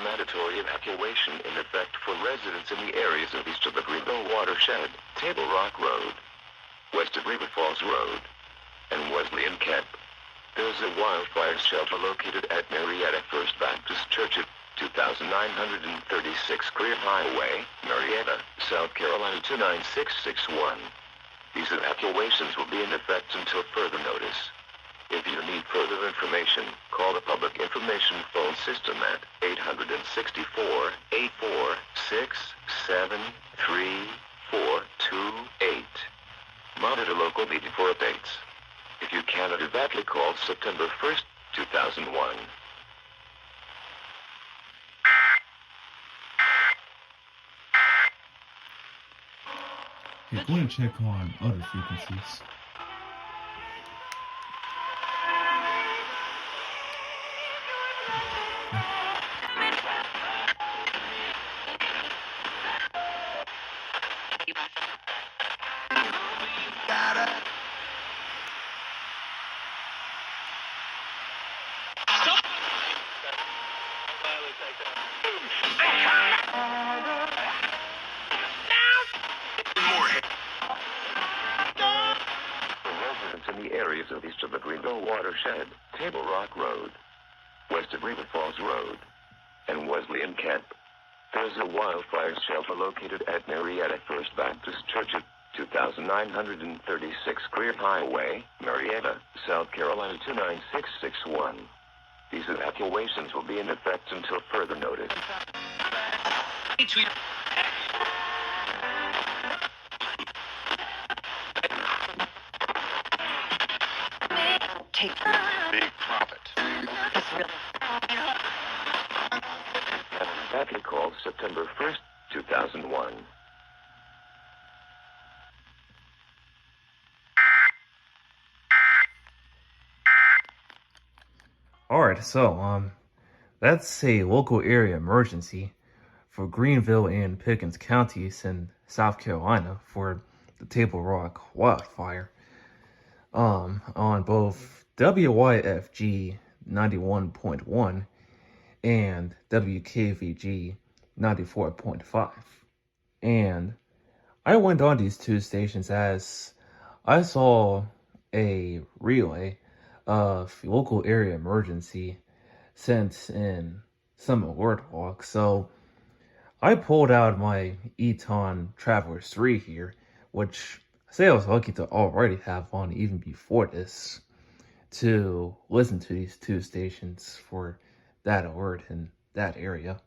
a mandatory evacuation in effect for residents in the areas of east of the Greenville watershed, Table Rock Road, west of River Falls Road, and Wesleyan Camp. There's a wildfire shelter located at Marietta First Baptist Church at 2936 Clear Highway, Marietta, South Carolina 29661. These evacuations will be in effect until further notice. If you need further information, call the Public Information Phone System at 864-846-733428. Monitor local media for updates. If you cannot evacuate, call September 1st, 2001. You're going to check on other frequencies. In the areas of east of the Greenville watershed, Table Rock Road, west of River Falls Road, and Wesleyan Camp. There's a wildfire shelter located at Marietta First Baptist Church at 2936 Clear Highway, Marietta, South Carolina 29661. These evacuations will be in effect until further notice. Take Big profit. Badly called September 1st, 2001. Alright, so, that's a local area emergency for Greenville and Pickens counties in South Carolina for the Table Rock wildfire. On both WYFG 91.1 and WKVG 94.5. And I went on these two stations as I saw a relay of local area emergency sent in some alert log. So I pulled out my Eton Traveler III here, which I say I was lucky to already have on even before this, to listen to these two stations for that alert in that area.